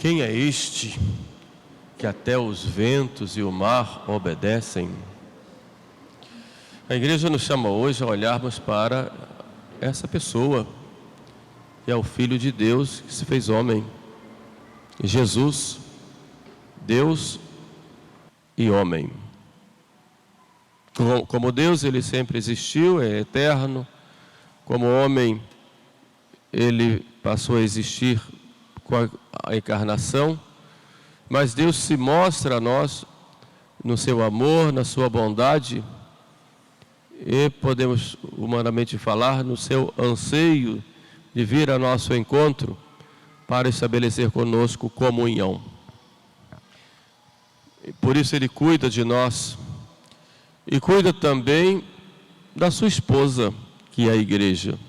Quem é este que até os ventos e o mar obedecem? A igreja nos chama hoje a olharmos para essa pessoa, que é o Filho de Deus que se fez homem. Jesus, Deus e homem. Como Deus, ele sempre existiu, é eterno. Como homem, ele passou a existir com a encarnação. Mas Deus se mostra a nós no seu amor, na sua bondade, e podemos humanamente falar no seu anseio de vir a nosso encontro para estabelecer conosco comunhão. E por isso ele cuida de nós e cuida também da sua esposa, que é a igreja.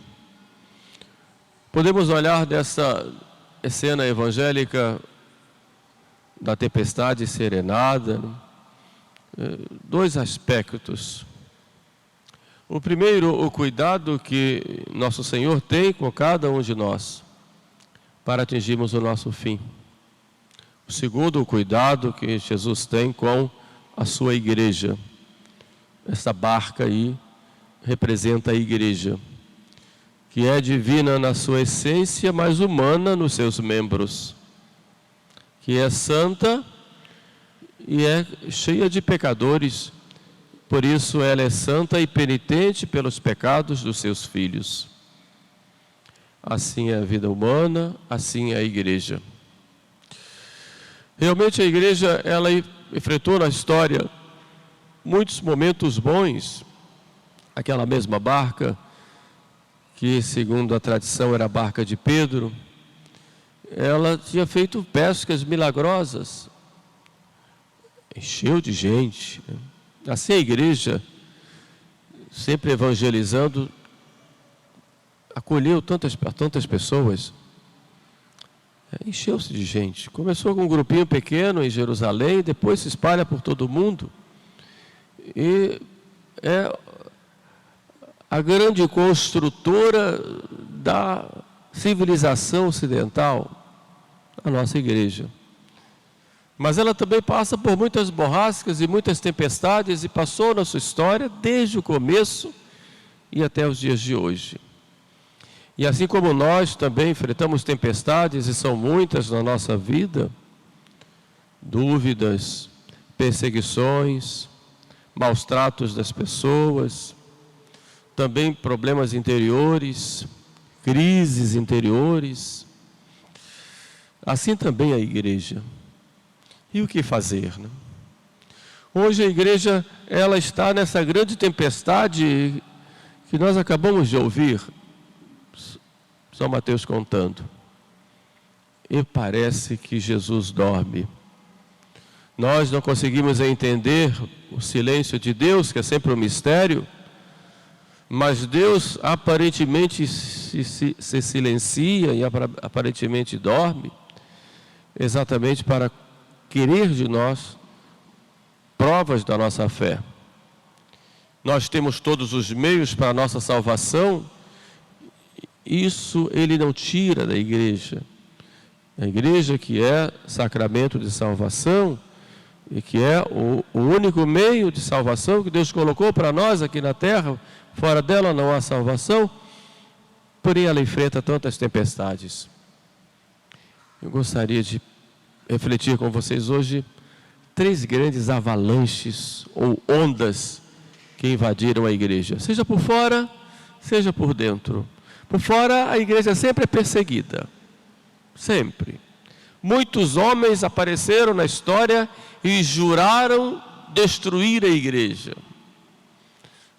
Podemos olhar dessa cena evangélica da tempestade serenada, dois aspectos. O primeiro, o cuidado que nosso Senhor tem com cada um de nós para atingirmos o nosso fim. O segundo, o cuidado que Jesus tem com a sua igreja. Essa barca aí representa a igreja, que é divina na sua essência, mas humana nos seus membros, que é santa e é cheia de pecadores. Por isso ela é santa e penitente pelos pecados dos seus filhos. Assim é a vida humana, assim é a igreja. Realmente a igreja, ela enfrentou na história muitos momentos bons. Aquela mesma barca, que segundo a tradição era a barca de Pedro, ela tinha feito pescas milagrosas, encheu de gente, né? Assim a igreja, sempre evangelizando, acolheu tantas pessoas, encheu-se de gente. Começou com um grupinho pequeno em Jerusalém, depois se espalha por todo o mundo. E é a grande construtora da civilização ocidental, a nossa igreja. Mas ela também passa por muitas borrascas e muitas tempestades e passou na sua história desde o começo e até os dias de hoje. E assim como nós também enfrentamos tempestades, e são muitas na nossa vida, dúvidas, perseguições, maus tratos das pessoas, também problemas interiores, crises interiores, assim também a igreja. E o que fazer, né? Hoje a igreja, ela está nessa grande tempestade que nós acabamos de ouvir São Mateus contando. E parece que Jesus dorme. Nós não conseguimos entender o silêncio de Deus, que é sempre um mistério, mas Deus aparentemente se silencia e aparentemente dorme, exatamente para querer de nós provas da nossa fé. Nós temos todos os meios para a nossa salvação. Isso ele não tira da igreja. A igreja, que é sacramento de salvação e que é o único meio de salvação que Deus colocou para nós aqui na terra, fora dela não há salvação, porém ela enfrenta tantas tempestades. Eu gostaria de refletir com vocês hoje 3 grandes avalanches ou ondas que invadiram a igreja, seja por fora, seja por dentro. Por fora, a igreja sempre é perseguida, sempre. Muitos homens apareceram na história e juraram destruir a igreja,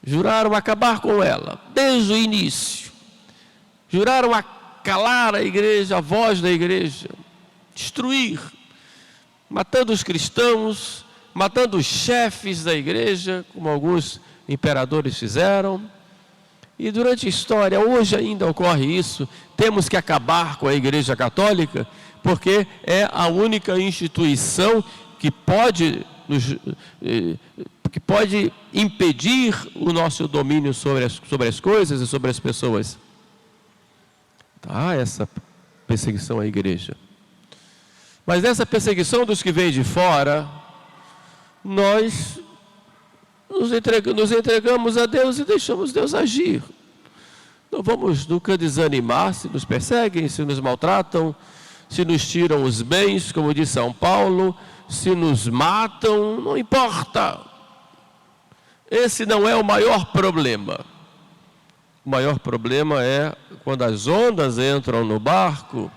juraram acabar com ela, desde o início. Juraram calar a igreja, a voz da igreja, destruir, matando os cristãos, matando os chefes da igreja, como alguns imperadores fizeram. E durante a história, hoje ainda ocorre isso. Temos que acabar com a Igreja Católica, porque é a única instituição que pode impedir o nosso domínio sobre as coisas e sobre as pessoas. Tá, essa perseguição à igreja. Mas nessa perseguição dos que vêm de fora, nós nos entregamos a Deus e deixamos Deus agir. Não vamos nunca desanimar se nos perseguem, se nos maltratam, se nos tiram os bens, como diz São Paulo, se nos matam, não importa. Esse não é o maior problema. O maior problema é quando as ondas entram no barco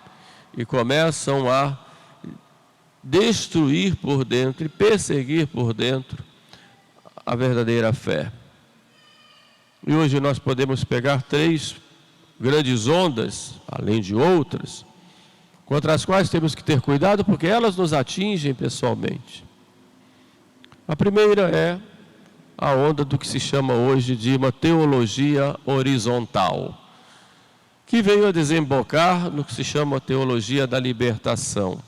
e começam a destruir por dentro e perseguir por dentro a verdadeira fé. E hoje nós podemos pegar 3 grandes ondas, além de outras, contra as quais temos que ter cuidado, porque elas nos atingem pessoalmente. A primeira é a onda do que se chama hoje de uma teologia horizontal, que veio a desembocar no que se chama teologia da libertação.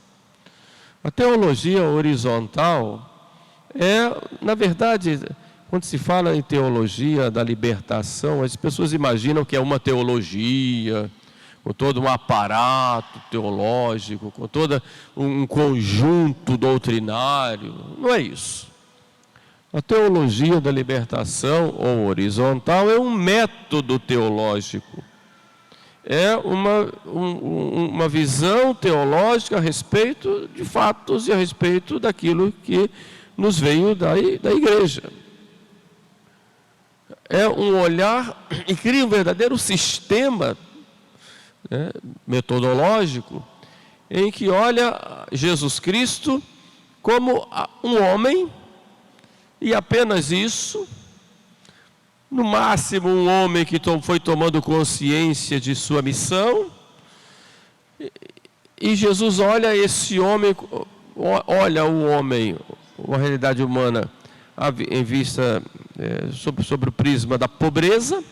A teologia horizontal é, na verdade, quando se fala em teologia da libertação, as pessoas imaginam que é uma teologia com todo um aparato teológico, com todo um conjunto doutrinário. Não é isso. A teologia da libertação, ou horizontal, é um método teológico. É uma visão teológica a respeito de fatos e a respeito daquilo que nos veio da igreja. É um olhar e cria um verdadeiro sistema, né, metodológico, em que olha Jesus Cristo como um homem, e apenas isso, no máximo um homem que foi tomando consciência de sua missão, e Jesus olha esse homem, olha o homem, a realidade humana, em vista sobre o prisma da pobreza,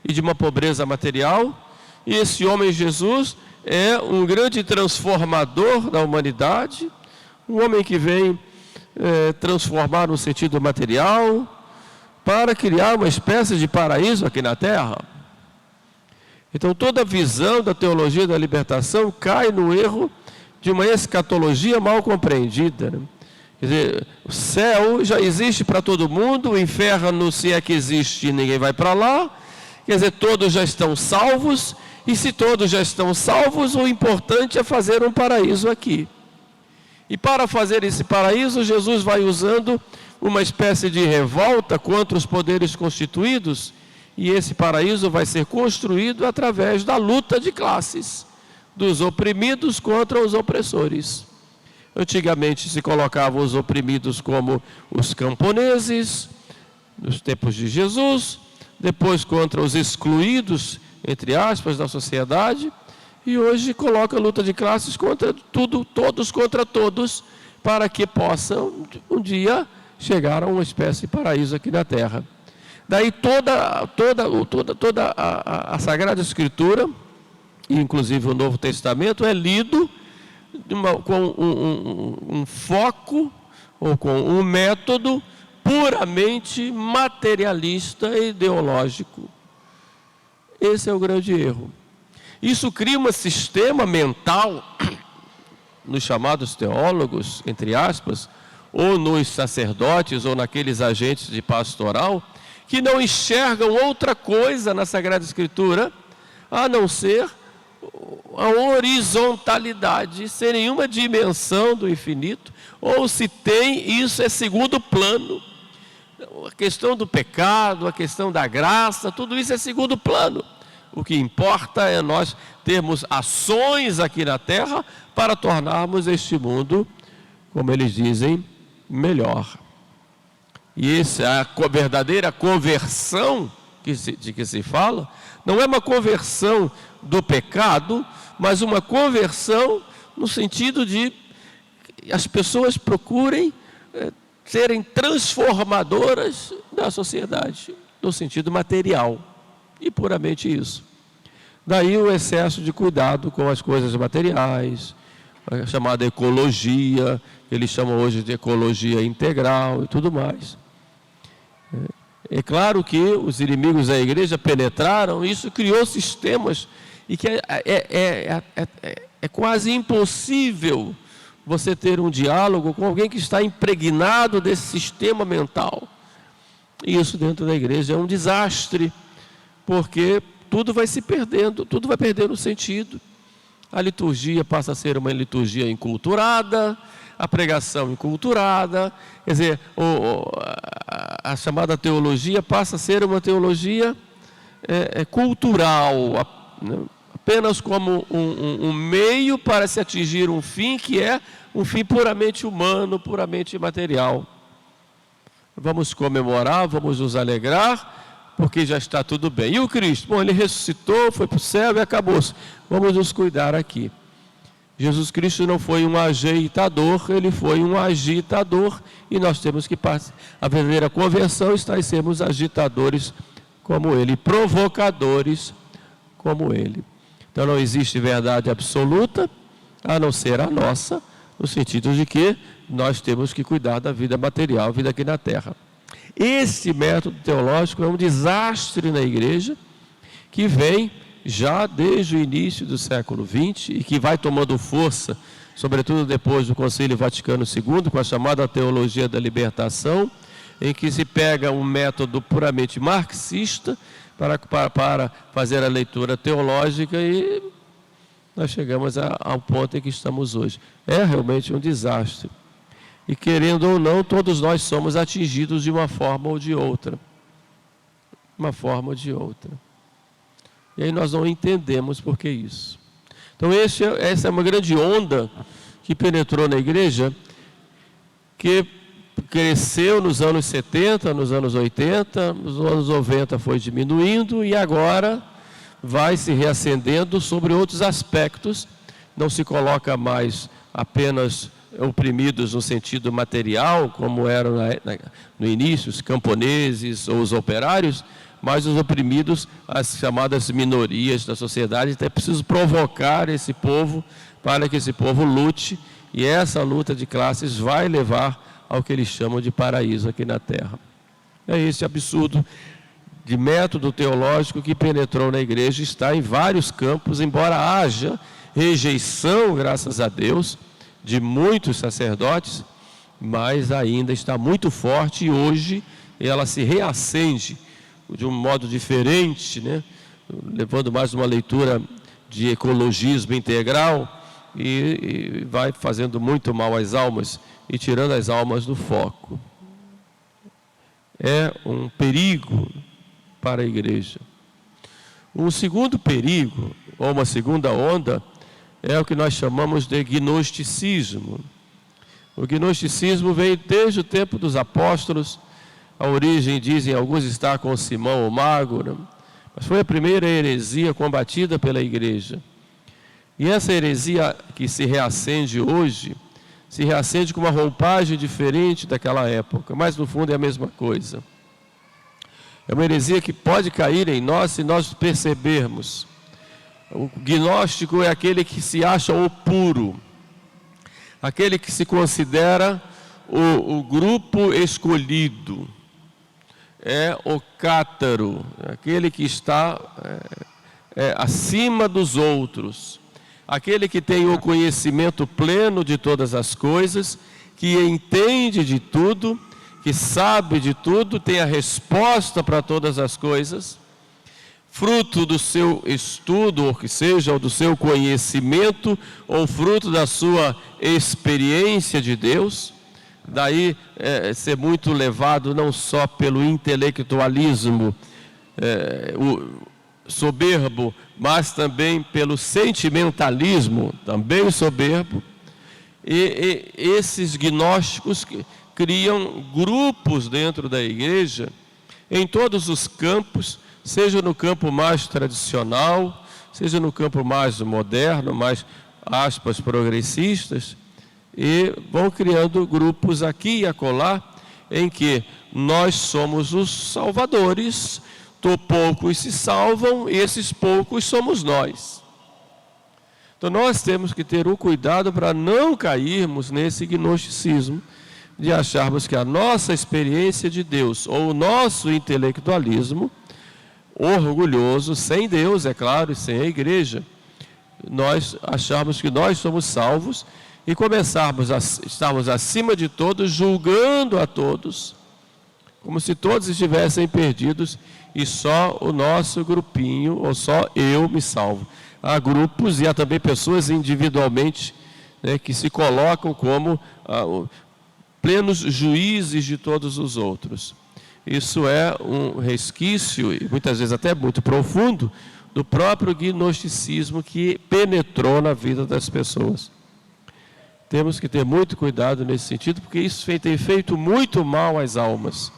e de uma pobreza material, e esse homem Jesus é um grande transformador da humanidade, um homem que vem transformar no sentido material, para criar uma espécie de paraíso aqui na Terra. Então toda a visão da teologia da libertação cai no erro de uma escatologia mal compreendida, né? Quer dizer, o céu já existe para todo mundo, o inferno, se é que existe, ninguém vai para lá. Quer dizer, todos já estão salvos, e se todos já estão salvos, o importante é fazer um paraíso aqui. E para fazer esse paraíso, Jesus vai usando uma espécie de revolta contra os poderes constituídos, e esse paraíso vai ser construído através da luta de classes, dos oprimidos contra os opressores. Antigamente se colocavam os oprimidos como os camponeses, nos tempos de Jesus, depois contra os excluídos, entre aspas, da sociedade, e hoje coloca a luta de classes contra tudo, todos contra todos, para que possam um dia chegar a uma espécie de paraíso aqui na Terra. Daí toda a Sagrada Escritura, inclusive o Novo Testamento, é lido com um foco ou com um método puramente materialista e ideológico. Esse é o grande erro. Isso cria um sistema mental nos chamados teólogos, entre aspas, ou nos sacerdotes, ou naqueles agentes de pastoral, que não enxergam outra coisa na Sagrada Escritura, a não ser a horizontalidade, sem nenhuma dimensão do infinito, ou se tem, isso é segundo plano. A questão do pecado, a questão da graça, tudo isso é segundo plano. O que importa é nós termos ações aqui na Terra para tornarmos este mundo, como eles dizem, melhor. E essa a verdadeira conversão de que se fala, não é uma conversão do pecado, mas uma conversão no sentido de as pessoas procurem serem transformadoras da sociedade, no sentido material, e puramente isso. Daí o excesso de cuidado com as coisas materiais, a chamada ecologia, que eles chamam hoje de ecologia integral e tudo mais. É claro que os inimigos da igreja penetraram, isso criou sistemas, e que é quase impossível você ter um diálogo com alguém que está impregnado desse sistema mental. E isso dentro da igreja é um desastre, porque tudo vai se perdendo, tudo vai perdendo sentido. A liturgia passa a ser uma liturgia enculturada, a pregação enculturada, quer dizer, a chamada teologia passa a ser uma teologia cultural, apenas como um meio para se atingir um fim que é um fim puramente humano, puramente material. Vamos comemorar, vamos nos alegrar, porque já está tudo bem. E o Cristo? Bom, Ele ressuscitou, foi para o céu e acabou-se. Vamos nos cuidar aqui. Jesus Cristo não foi um ajeitador, Ele foi um agitador, e nós temos que passar. A verdadeira conversão está em sermos agitadores como Ele, provocadores como Ele. Então não existe verdade absoluta, a não ser a nossa, no sentido de que nós temos que cuidar da vida material, vida aqui na terra. Esse método teológico é um desastre na igreja, que vem já desde o início do século XX e que vai tomando força, sobretudo depois do Concílio Vaticano II, com a chamada teologia da libertação, em que se pega um método puramente marxista para fazer a leitura teológica, e nós chegamos ao ponto em que estamos hoje. É realmente um desastre. E querendo ou não, todos nós somos atingidos de uma forma ou de outra. Uma forma ou de outra. E aí nós não entendemos por que isso. Então essa é uma grande onda que penetrou na igreja, que cresceu nos anos 70, nos anos 80, nos anos 90 foi diminuindo e agora vai se reacendendo sobre outros aspectos. Não se coloca mais apenas oprimidos no sentido material, como eram no início os camponeses ou os operários, mas os oprimidos, as chamadas minorias da sociedade. Então é preciso provocar esse povo para que esse povo lute, e essa luta de classes vai levar ao que eles chamam de paraíso aqui na terra. É esse absurdo de método teológico que penetrou na igreja, está em vários campos, embora haja rejeição, graças a Deus, de muitos sacerdotes, mas ainda está muito forte, e hoje ela se reacende de um modo diferente, né? Levando mais uma leitura de ecologismo integral, e vai fazendo muito mal às almas e tirando as almas do foco. É um perigo para a igreja. Um segundo perigo, ou uma segunda onda, é o que nós chamamos de gnosticismo. O gnosticismo veio desde o tempo dos apóstolos. A origem, dizem alguns, está com Simão o Mago, né? Mas foi a primeira heresia combatida pela igreja. E essa heresia que se reacende hoje, se reacende com uma roupagem diferente daquela época, mas no fundo é a mesma coisa. É uma heresia que pode cair em nós se nós percebermos. O gnóstico é aquele que se acha o puro, aquele que se considera o grupo escolhido, é o cátaro, aquele que está acima dos outros, aquele que tem o conhecimento pleno de todas as coisas, que entende de tudo, que sabe de tudo, tem a resposta para todas as coisas, fruto do seu estudo, ou que seja, ou do seu conhecimento, ou fruto da sua experiência de Deus. Daí ser muito levado não só pelo intelectualismo soberbo, mas também pelo sentimentalismo, também soberbo. E esses gnósticos criam grupos dentro da igreja, em todos os campos, seja no campo mais tradicional, seja no campo mais moderno, mais, aspas, progressistas, e vão criando grupos aqui e acolá, em que nós somos os salvadores, poucos se salvam, e esses poucos somos nós. Então nós temos que ter um cuidado para não cairmos nesse gnosticismo, de acharmos que a nossa experiência de Deus, ou o nosso intelectualismo orgulhoso, sem Deus, é claro, e sem a igreja, nós acharmos que nós somos salvos, e começarmos a estarmos acima de todos, julgando a todos, como se todos estivessem perdidos e só o nosso grupinho, ou só eu me salvo. Há grupos e há também pessoas individualmente, né, que se colocam como plenos juízes de todos os outros. Isso é um resquício, e muitas vezes até muito profundo, do próprio gnosticismo que penetrou na vida das pessoas. Temos que ter muito cuidado nesse sentido, porque isso tem feito muito mal às almas.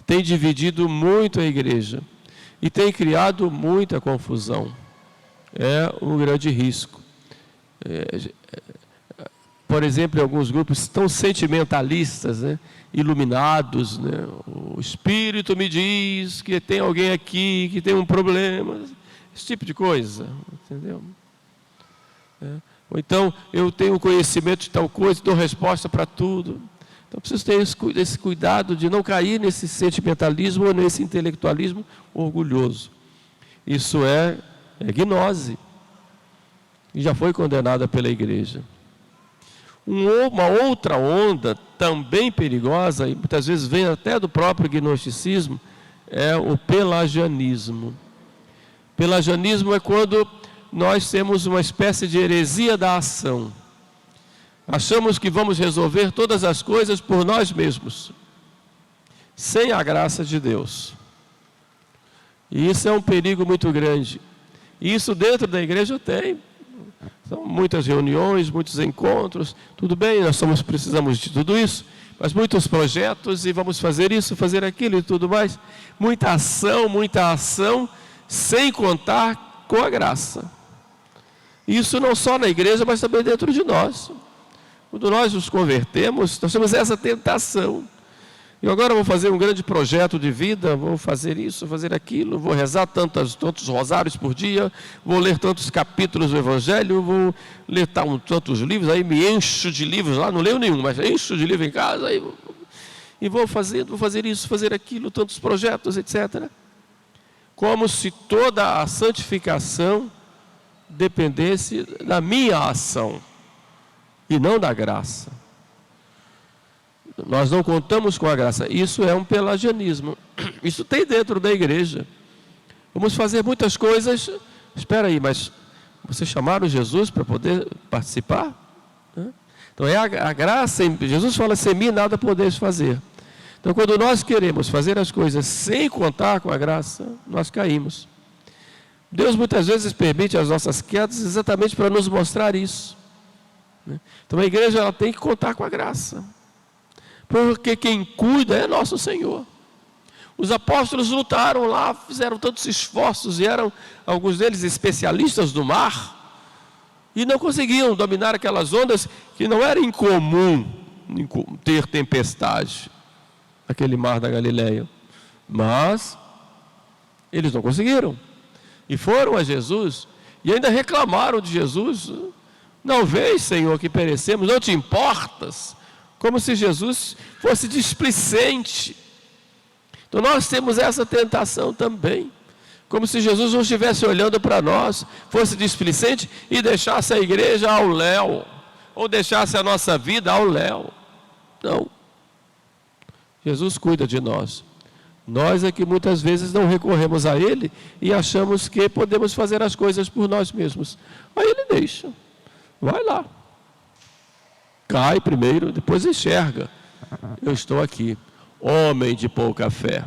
Tem dividido muito a igreja e tem criado muita confusão. É um grande risco. Por exemplo, em alguns grupos tão sentimentalistas, né, iluminados, né, o Espírito me diz que tem alguém aqui que tem um problema, esse tipo de coisa, entendeu? Ou então, eu tenho conhecimento de tal coisa, dou resposta para tudo. Então, preciso ter esse cuidado de não cair nesse sentimentalismo ou nesse intelectualismo orgulhoso. Isso é gnose, e já foi condenada pela igreja. Uma outra onda, também perigosa, e muitas vezes vem até do próprio gnosticismo, é o pelagianismo. Pelagianismo é quando nós temos uma espécie de heresia da ação. Achamos que vamos resolver todas as coisas por nós mesmos, sem a graça de Deus. E isso é um perigo muito grande. E isso dentro da igreja tem. São muitas reuniões, muitos encontros, tudo bem, nós precisamos de tudo isso, mas muitos projetos e vamos fazer isso, fazer aquilo e tudo mais. Muita ação, sem contar com a graça. Isso não só na igreja, mas também dentro de nós. Quando nós nos convertemos, nós temos essa tentação. E agora vou fazer um grande projeto de vida, vou fazer isso, fazer aquilo, vou rezar tantos rosários por dia, vou ler tantos capítulos do Evangelho, vou ler tantos livros, aí me encho de livros lá, não leio nenhum, mas encho de livro em casa, e vou fazer isso, fazer aquilo, tantos projetos, etc. Como se toda a santificação dependesse da minha ação e não da graça. Nós não contamos com a graça. Isso é um pelagianismo. Isso tem dentro da igreja. Vamos fazer muitas coisas. Espera aí, mas vocês chamaram Jesus para poder participar? Então é a graça. Jesus fala, sem mim nada podeis fazer. Então quando nós queremos fazer as coisas sem contar com a graça, nós caímos. Deus muitas vezes permite as nossas quedas exatamente para nos mostrar isso. Então a igreja ela tem que contar com a graça. Porque quem cuida é nosso Senhor. Os apóstolos lutaram lá, fizeram tantos esforços, e eram alguns deles especialistas do mar, e não conseguiam dominar aquelas ondas que não era incomum ter tempestade, aquele mar da Galileia. Mas eles não conseguiram. E foram a Jesus, e ainda reclamaram de Jesus. Não vês, Senhor, que perecemos, não te importas? Como se Jesus fosse displicente. Então nós temos essa tentação também. Como se Jesus não estivesse olhando para nós, fosse displicente e deixasse a igreja ao léu, ou deixasse a nossa vida ao léu. Não. Jesus cuida de nós. Nós é que muitas vezes não recorremos a Ele e achamos que podemos fazer as coisas por nós mesmos. Aí Ele deixa. Vai lá. Cai primeiro, depois enxerga. Eu estou aqui, homem de pouca fé.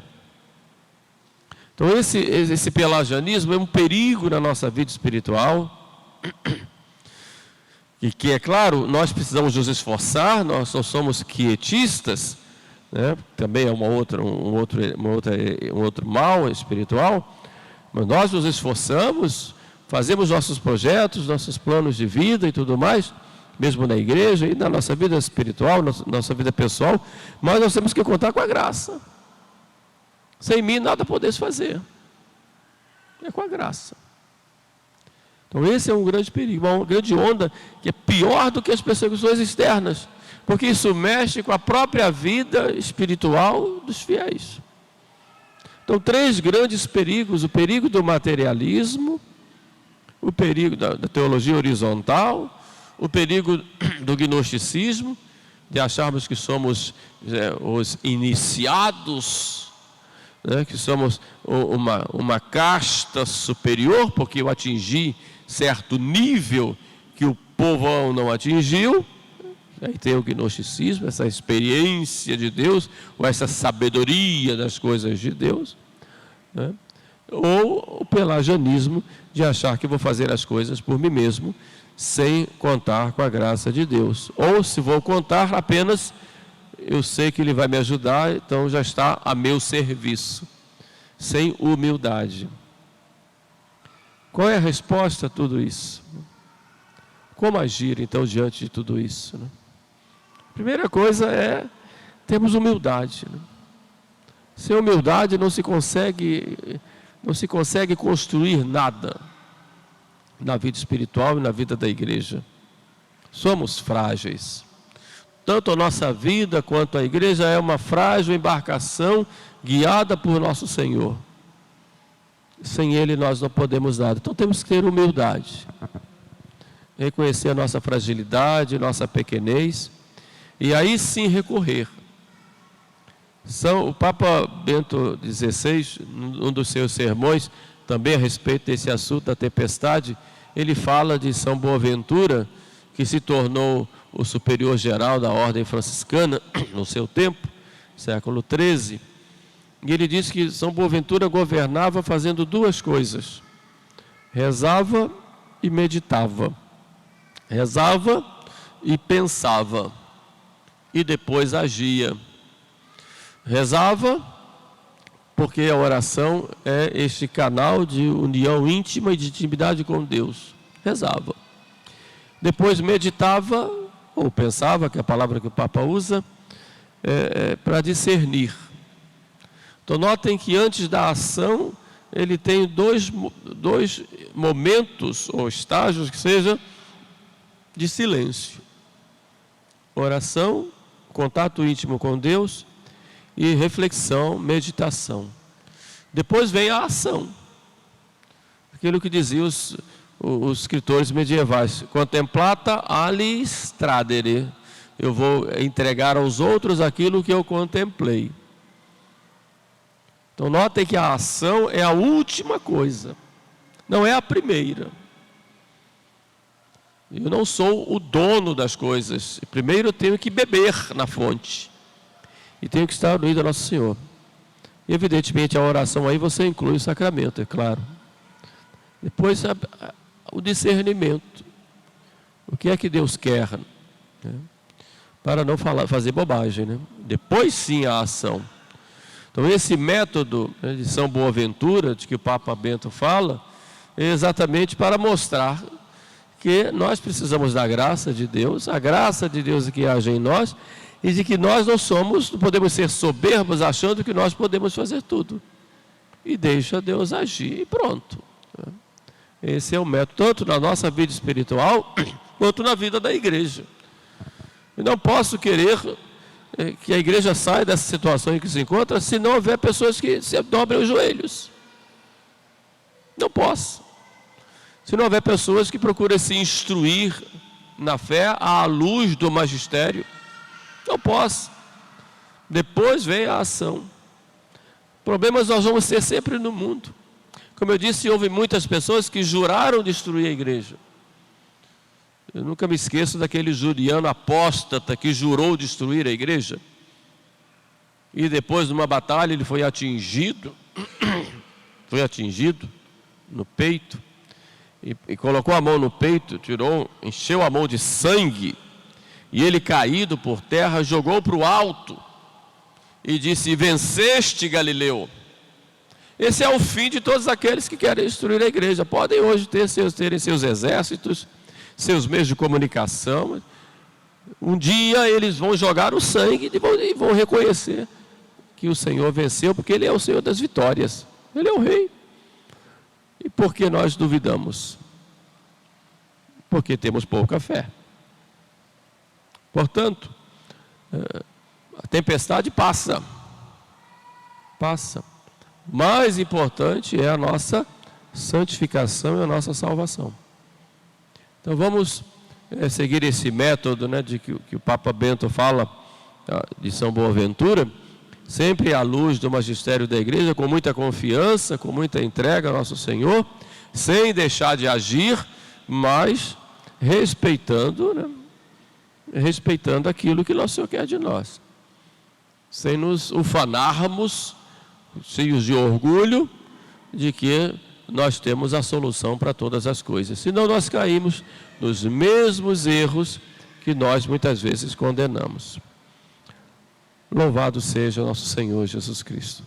Então esse pelagianismo é um perigo na nossa vida espiritual. E que, é claro, nós precisamos nos esforçar, nós não somos quietistas, né? Também é um outro mal espiritual, mas nós nos esforçamos, fazemos nossos projetos, nossos planos de vida e tudo mais, mesmo na igreja e na nossa vida espiritual, nossa vida pessoal, mas nós temos que contar com a graça. Sem mim nada podeis fazer. É com a graça. Então esse é um grande perigo, uma grande onda que é pior do que as perseguições externas, porque isso mexe com a própria vida espiritual dos fiéis. Então 3 grandes perigos: o perigo do materialismo, o perigo da teologia horizontal, o perigo do gnosticismo, de acharmos que somos os iniciados, né, que somos uma casta superior, porque eu atingi certo nível que o povão não atingiu. Aí tem o gnosticismo, essa experiência de Deus, ou essa sabedoria das coisas de Deus, né? Ou o pelagianismo, de achar que vou fazer as coisas por mim mesmo, sem contar com a graça de Deus. Ou se vou contar, apenas eu sei que Ele vai me ajudar, então já está a meu serviço, sem humildade. Qual é a resposta a tudo isso? Como agir então diante de tudo isso, né? Primeira coisa é termos humildade, né? Sem humildade não se consegue construir nada na vida espiritual e na vida da igreja. Somos frágeis. Tanto a nossa vida quanto a igreja é uma frágil embarcação guiada por nosso Senhor. Sem Ele nós não podemos nada. Então temos que ter humildade. Reconhecer a nossa fragilidade, nossa pequenez, e aí sim recorrer. O Papa Bento XVI, um dos seus sermões, também a respeito desse assunto da tempestade, ele fala de São Boaventura, que se tornou o superior geral da ordem franciscana no seu tempo, século XIII, e ele diz que São Boaventura governava fazendo duas coisas: rezava e meditava, rezava e pensava, e depois agia. Rezava, porque a oração é este canal de união íntima e de intimidade com Deus. Rezava. Depois meditava, ou pensava, que é a palavra que o Papa usa, para discernir. Então notem que antes da ação, ele tem dois momentos, ou estágios, que seja de silêncio. Oração, contato íntimo com Deus, e reflexão, meditação. Depois vem a ação. Aquilo que diziam os escritores medievais: contemplata alis tradere. Eu vou entregar aos outros aquilo que eu contemplei. Então notem que a ação é a última coisa, não é a primeira. Eu não sou o dono das coisas. Primeiro eu tenho que beber na fonte. E tenho que estar unido a Nosso Senhor. E evidentemente a oração aí você inclui o sacramento, é claro. Depois o discernimento. O que é que Deus quer? Né? Para não fazer bobagem, né? Depois sim a ação. Então esse método, né, de São Boaventura, de que o Papa Bento fala, é exatamente para mostrar que nós precisamos da graça de Deus, a graça de Deus que age em nós, e de que nós não podemos ser soberbos achando que nós podemos fazer tudo. E deixa Deus agir e pronto. Esse é o método, tanto na nossa vida espiritual, quanto na vida da igreja. Eu não posso querer que a igreja saia dessa situação em que se encontra, se não houver pessoas que se dobrem os joelhos. Não posso. Se não houver pessoas que procurem se instruir na fé à luz do magistério, não posso. Depois vem a ação. Problemas nós vamos ter sempre no mundo. Como eu disse, houve muitas pessoas que juraram destruir a igreja. Eu nunca me esqueço daquele Juliano apóstata que jurou destruir a igreja. E depois, numa batalha, ele foi atingido no peito, e colocou a mão no peito, encheu a mão de sangue, e ele, caído por terra, jogou para o alto e disse: venceste, Galileu. Esse é o fim de todos aqueles que querem destruir a igreja. Podem hoje terem seus exércitos, seus meios de comunicação. Um dia eles vão jogar o sangue e vão reconhecer que o Senhor venceu, porque Ele é o Senhor das vitórias. Ele é o Rei. E por que nós duvidamos? Porque temos pouca fé. Portanto, a tempestade passa. Mais importante é a nossa santificação e a nossa salvação. Então vamos seguir esse método, né, de que o Papa Bento fala de São Boaventura, sempre à luz do magistério da Igreja, com muita confiança, com muita entrega ao nosso Senhor, sem deixar de agir, mas respeitando, né, respeitando aquilo que nosso Senhor quer de nós, sem nos ufanarmos, cheios de orgulho, de que nós temos a solução para todas as coisas. Senão nós caímos nos mesmos erros que nós muitas vezes condenamos. Louvado seja nosso Senhor Jesus Cristo.